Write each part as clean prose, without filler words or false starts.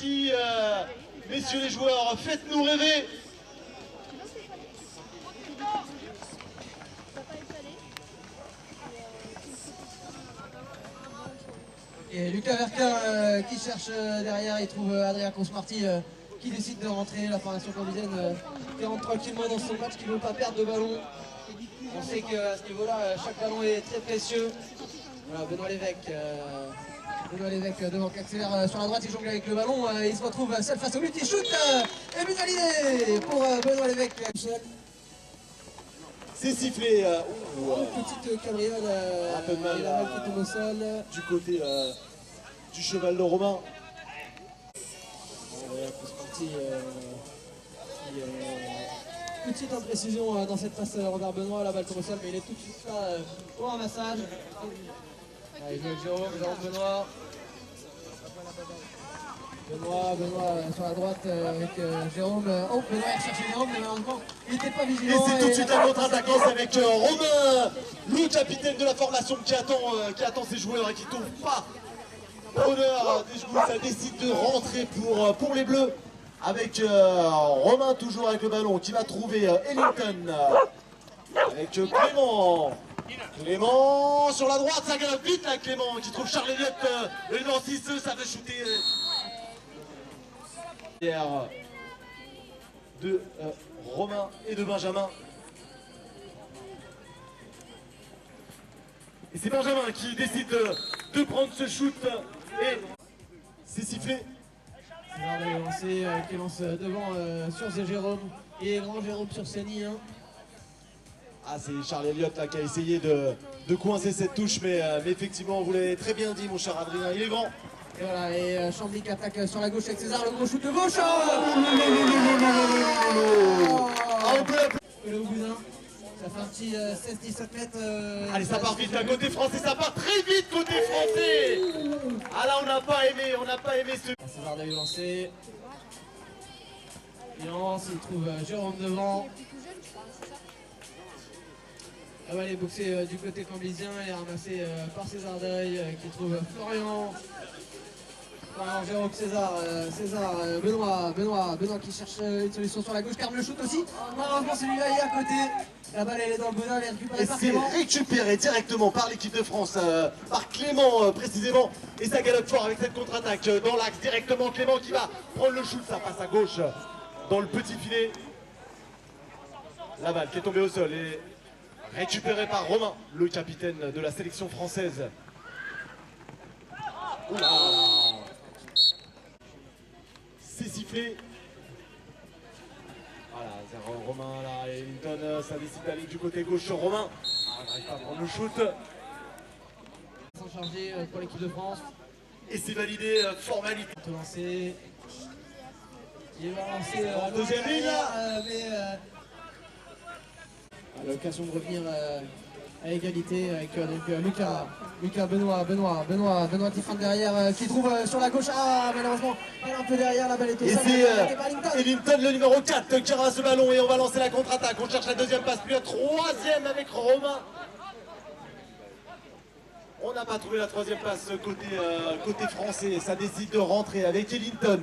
Allez-y, messieurs les joueurs, faites-nous rêver. Et Lucas Verquin qui cherche derrière, il trouve Adrien Consmarty qui décide de rentrer. La formation cambisienne qui rentre tranquillement dans son match, qui ne veut pas perdre de ballon. On sait qu'à ce niveau-là, chaque ballon est très précieux. Voilà, Benoît Lévesque devant qui accélère sur la droite, il jongle avec le ballon, il se retrouve seul face au but, il shoot et but validé pour Benoît Lévesque. C'est sifflé. Une petite cabriole, un peu de mal, et la balle qui tombe au sol. Du côté du cheval de Romain. Petite imprécision dans cette passe Robert Benoît, la balle tombe au sol, mais il est tout de suite là au ramassage. Il joue avec Jérôme Benoît. Benoît sur la droite avec Jérôme. Oh, Benoît il cherche Jérôme, mais malheureusement il n'était pas Et vigilant. c'est tout de suite un contre-attaquant avec Romain, le capitaine de la formation qui attend ses joueurs et qui ne trouve pas bonheur des joueurs. Ça décide de rentrer pour les Bleus avec Romain toujours avec le ballon qui va trouver Ellington avec Clément. Clément sur la droite, ça galope vite là, Clément qui trouve Charles Elliott, le numéro 6, ça veut shooter. De Romain et de Benjamin. Et c'est Benjamin qui décide de prendre ce shoot et c'est sifflé. C'est qui lance devant sur Jérôme et grand Jérôme sur Seni. Ah, c'est Charles Elliott là, qui a essayé de coincer cette touche, mais effectivement, vous l'avez très bien dit, mon cher Adrien, il est grand. Et voilà, et Chambly qui attaque sur la gauche avec César, le gros shoot de gauche. Le Boudin, ça fait un petit 16-17 mètres. Allez, ça part vite, côté français, ça part très vite côté français. Ah là, on n'a pas aimé ce... César d'ailleurs lancé. Il lance, il trouve Jérôme devant. La balle est boxée du côté camblisien et ramassée par César Deuil qui trouve Florian. Jérôme, César, Benoît qui cherche une solution sur la gauche, Carme le shoot aussi. Malheureusement celui-là est à côté. La balle elle est dans le Boudin, elle est récupérée par Clément. C'est récupéré directement par l'équipe de France, par Clément précisément. Et ça galope fort avec cette contre-attaque dans l'axe directement. Clément qui va prendre le shoot, ça passe à gauche dans le petit filet. La balle qui est tombée au sol et récupérée par Romain, le capitaine de la sélection française. Oula. C'est sifflé. Voilà, Romain là, et Ellington, ça décide d'aller du côté gauche sur Romain. Ah, on n'arrive pas à prendre le shoot. Sans charger pour l'équipe de France. Et c'est validé, formalité. Lancer. Il va lancer en deuxième ligne là. Mais à l'occasion de revenir à égalité avec Lucas Benoît qui frappe derrière, qui trouve sur la gauche. Ah, malheureusement, elle est un peu derrière, la balle est au sol. Et c'est Ellington, le numéro 4, qui ramasse ce ballon et on va lancer la contre-attaque. On cherche la deuxième passe, puis la troisième avec Romain. On n'a pas trouvé la troisième passe côté français. Ça décide de rentrer avec Ellington.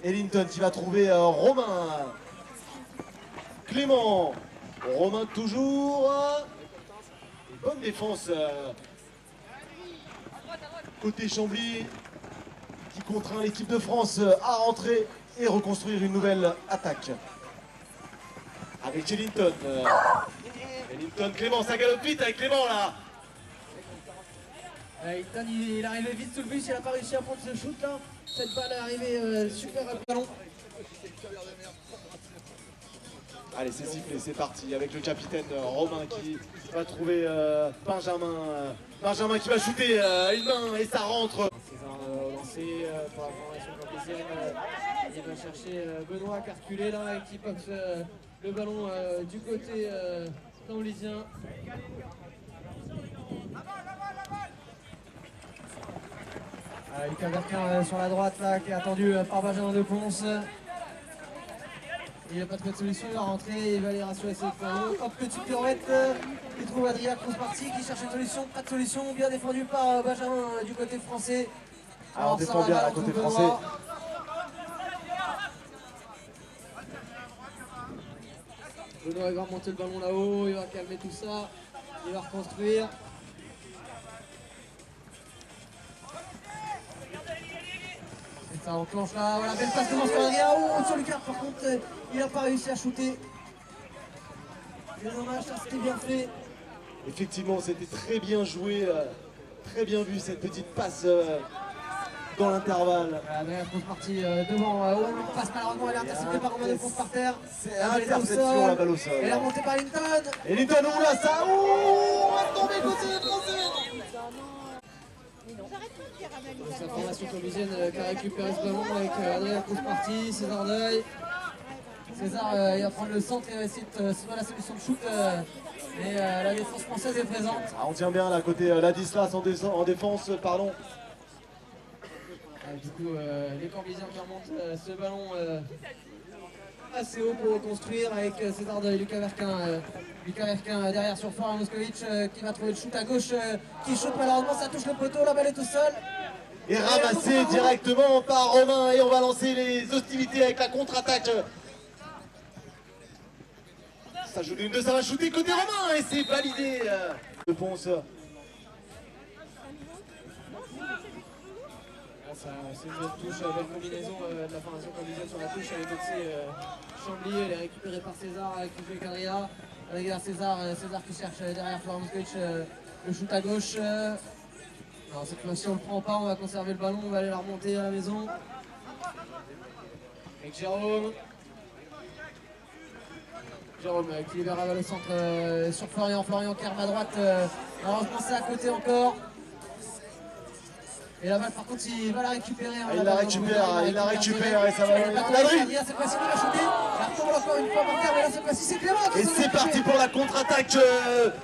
Ellington qui va trouver Romain. Clément. Romain toujours. Bonne défense côté Chambly qui contraint l'équipe de France à rentrer et reconstruire une nouvelle attaque. Avec Ellington. Ellington, Clément, ça galope vite avec Clément là. Ellington il est arrivé vite sous le bus, il n'a pas réussi à prendre ce shoot là. Cette balle est arrivée super à ballon. Allez, c'est sifflé, c'est parti avec le capitaine Romain qui va trouver Benjamin qui va shooter une main et ça rentre. César lancé pour la formation camblésienne. Il va chercher Benoît Carculé là qui boxe le ballon du côté camblésien. Lucas Verquin sur la droite là qui est attendu par Benjamin de Ponce. Il n'a pas trouvé de solution, il va rentrer, il va aller rassurer ses ballons. Hop, petite pirouette, il trouve Adrien Consmarty qui cherche une solution, pas de solution, bien défendu par Benjamin du côté français. Alors on défend bien à côté français. Benoît va remonter le ballon là-haut, il va calmer tout ça, il va reconstruire. Et ça enclenche là, voilà, belle passe de Moscaria. Oh, sur Lucas, par contre, il n'a pas réussi à shooter. C'est dommage, ça c'était bien fait. Effectivement, c'était très bien joué, très bien vu cette petite passe dans l'intervalle. Adrien Consparti devant, on passe malheureusement, elle est interceptée par Romain Defonce par terre. C'est interception, la balle au sol. Elle est remontée par Linton. Et Linton, oh là, ça, on va tomber côté français. C'est la formation colombienne qui a récupéré ce ballon avec Adrien Consparti, César Deuil. César il va prendre le centre et va essayer de se trouver la solution de shoot. Mais la défense française est présente. Ah, on tient bien là côté Ladislas en défense, pardon. Du coup, les Corbiziens qui remontent ce ballon assez haut pour reconstruire avec César Deuil, Lucas Verquin. Lucas Verquin derrière sur Florian Moscovic qui va trouver le shoot à gauche, qui shoot malheureusement, ça touche le poteau, la balle est au sol. Et ramassé directement par Romain et on va lancer les hostilités avec la contre-attaque. Ça joue d'une deux, ça va shooter côté Romain et c'est validé. Le Ponce. C'est une belle touche, belle combinaison de la formation colombienne sur la touche avec aussi Chambly, elle est récupérée par César qui joue avec Adria. Regarde César qui cherche derrière Florent Moscovic le shoot à gauche. Non, cette fois-ci on le prend pas, on va conserver le ballon, on va aller la remonter à la maison. Avec Jérôme. Jérôme qui libère le centre sur Florian. Florian qui arme à droite. Malheureusement c'est à côté encore. Et la balle par contre il va la récupérer. Il la récupère et ça va aller. Adrien cette fois-ci il va shooter. La retombe encore une fois par terre, mais là cette fois-ci c'est Clément. Et c'est parti pour la contre-attaque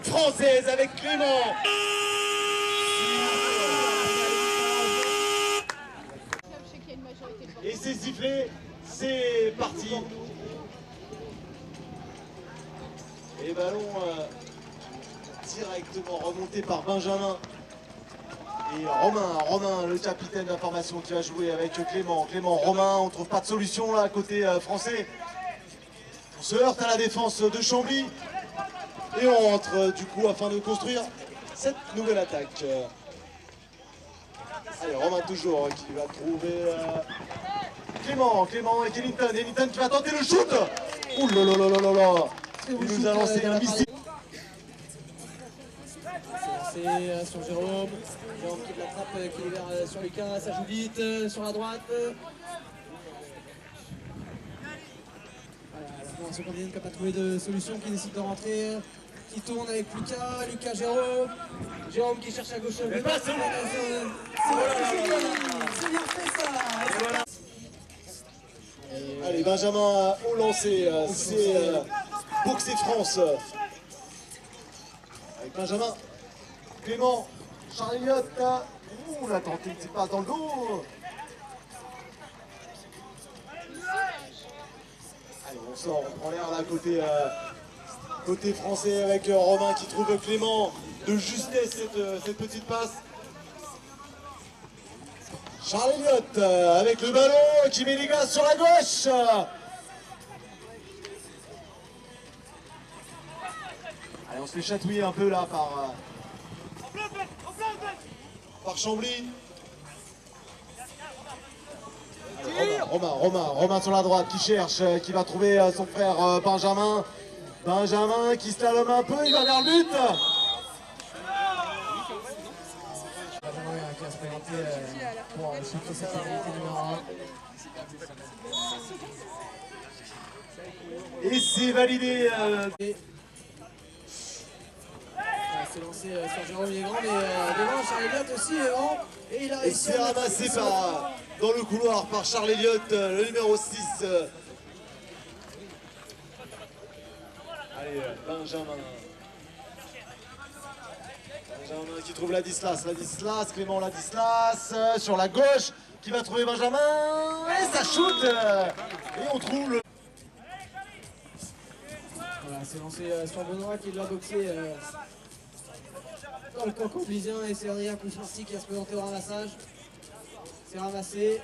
française avec Clément. Et c'est sifflé, c'est parti. Et ballon directement remonté par Benjamin. Et Romain, le capitaine de la formation qui va jouer avec Clément. Romain, on ne trouve pas de solution là côté français. On se heurte à la défense de Chambly. Et on rentre du coup afin de construire cette nouvelle attaque. Allez, Romain toujours qui va trouver Clément et Linton. Et Linton qui va tenter le shoot. Ouh là là là là là. Il nous a lancé un missile. C'est sur Jérôme. Jérôme qui l'attrape, qui libère sur Lucas, ça joue vite sur la droite. Voilà, la formation colombienne qui n'a pas trouvé de solution, qui décide de rentrer, qui tourne avec Lucas, Jérôme. Jérôme qui cherche à gauche. Mais pas c'est bien fait ça. Voilà. Allez, Benjamin au lancer, c'est Boxe et France. Avec Benjamin, Clément, Charles Elliott, on a tenté une petite passe dans le dos. Allez, on sort, on prend l'air là côté français avec Romain qui trouve Clément de justesse cette petite passe. Charles Elliott avec le ballon qui met les gars sur la gauche. Allez, on se fait chatouiller un peu là par Chambly. Allez, Romain sur la droite qui cherche, qui va trouver son frère Benjamin. Benjamin qui slalome un peu, il va vers le but. Benjamin qui va se présenter pour shooter cette égalité numéro 1. Et c'est validé. C'est lancé sur Jérôme, il est grand, mais devant Charles Elliott aussi est grand. Et il a Et réussi c'est à ramassé dans le couloir par Charles Elliott, le numéro 6. Allez, Benjamin qui trouve Ladislas, Clément Ladislas sur la gauche qui va trouver Benjamin et ça shoot et on trouve le... Voilà, c'est lancé sur Benoît qui l'a boxé dans le camp comblisien et c'est Adrien Consparti qui va se présenter au ramassage. C'est ramassé.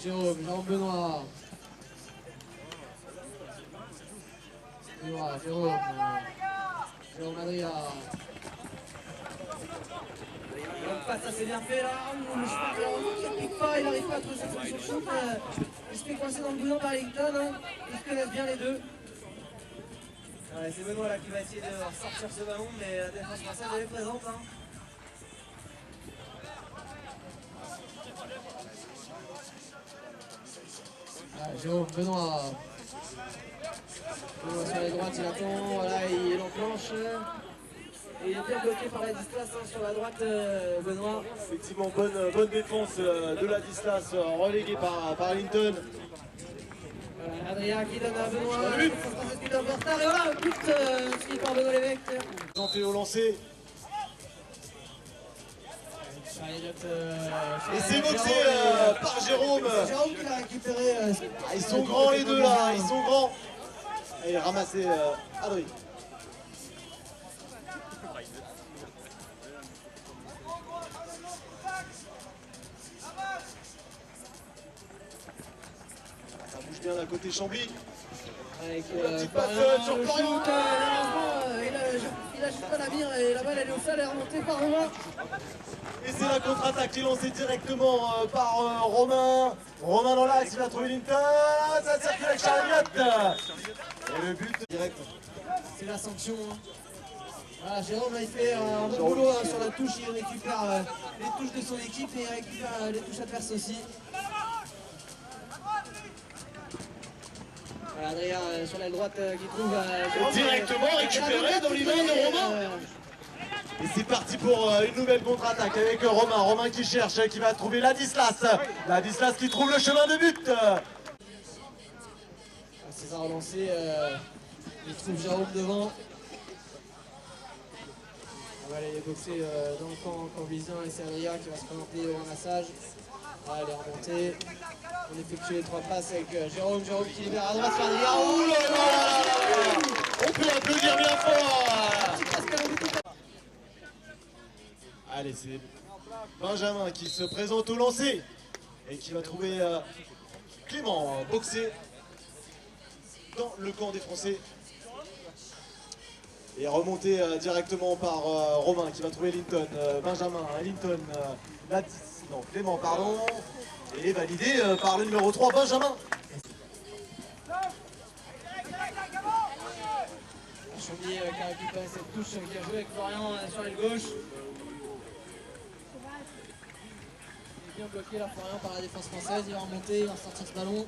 Jérôme Benoît. Jérôme Adria. Ça c'est bien fait là. Le chemin qui ne pique pas, il n'arrive pas à trouver sa solution de shoot. Il se fait coincer dans le boulon par Ellington. Hein. Ils se connaissent bien les deux. Ouais, c'est Benoît là qui va essayer de ressortir ce ballon, mais la défense française elle est présente. Hein. Jérôme Benoît. Sur les droites, il attend, voilà, il enclenche. Et il est bien bloqué par la Ladislas hein, sur la droite, Benoît. Effectivement, bonne défense de la Ladislas, reléguée par Ellington. Voilà, Adrien qui donne à Benoît. Il est un peu en retard, et voilà, but suivi par Benoît Lévesque. Santé au lancer. Et c'est boxé par Jérôme. C'est Jérôme qui l'a récupéré. Ils sont grands les deux là, ils sont grands. Et ramassé Adrien. Ça bouge bien d'un côté Chambly. Avec la petite passe sur Florian. Il a juste pas la mire et la balle elle est au sol, elle est remontée par Romain. Et c'est la contre-attaque qui est lancée directement par Romain. Romain dans l'axe, il va trouver Linton. Ça circule avec Charlotte. Et le but direct. C'est la sanction. Hein. Voilà, Jérôme là, il fait un bon boulot hein, sur la touche, il récupère les touches de son équipe et il récupère les touches adverses aussi. Voilà, Adrien sur la droite qui trouve directement récupéré dans les mains de Romain. Et c'est parti pour une nouvelle contre-attaque avec Romain. Romain qui cherche, qui va trouver Ladislas. Ladislas qui trouve le chemin de but. César relancé, il trouve Jérôme devant. On va aller boxer dans le camp camblisien et c'est Adrien qui va se présenter au ramassage. Voilà, elle est remontée. On effectue les 3 passes avec Jérôme qui libère à droite sur Adrien. Oh là là, on peut applaudir bien fort. Allez, c'est Benjamin qui se présente au lancer et qui va trouver Clément boxé dans le camp des Français. Et remonté directement par Romain qui va trouver Ellington, Benjamin, Ellington, non, Clément, pardon. Et validé par le numéro 3, Benjamin. Chambly qui a récupéré cette touche, qui a joué avec Florian sur l'aile gauche. Il est bien bloqué là, Florian, par la défense française. Il va remonter, il va sortir ce ballon.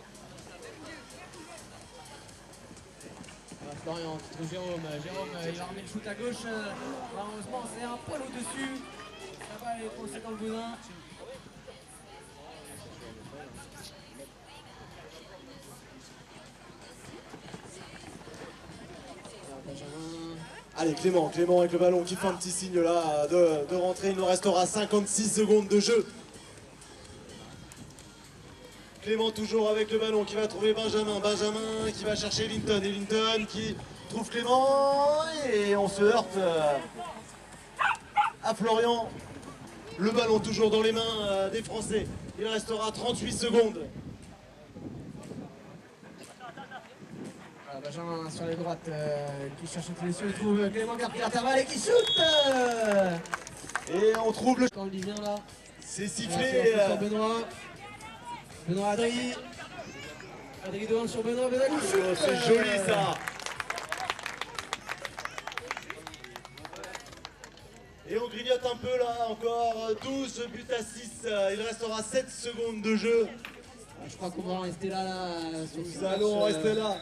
Voilà, Florian qui trouve Jérôme. Jérôme, il va remettre le shoot à gauche. Malheureusement, c'est un poil au-dessus. La balle est coincée dans le boudin. Allez, Clément avec le ballon qui fait un petit signe là de rentrée. Il nous restera 56 secondes de jeu. Clément toujours avec le ballon qui va trouver Benjamin qui va chercher Ellington qui trouve Clément et on se heurte à Florian. Le ballon toujours dans les mains des Français. Il restera 38 secondes. Benjamin sur les droites qui cherche une solution, il trouve Clément qui a pris l'intervalle et qui shoot. Et on trouve le... Quand il vient là, c'est sifflé. sur Benoît Adrien devant sur Benoît qui shoot. C'est joli ça. Et on grignote un peu là, encore 12 buts à 6. Il restera 7 secondes de jeu. Je crois qu'on va en rester là. Nous allons rester là.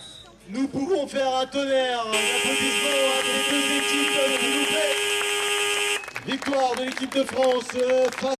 Nous pouvons faire un tonnerre d'applaudissements à ces deux équipes, s'il vous plaît. Victoire de l'équipe de France face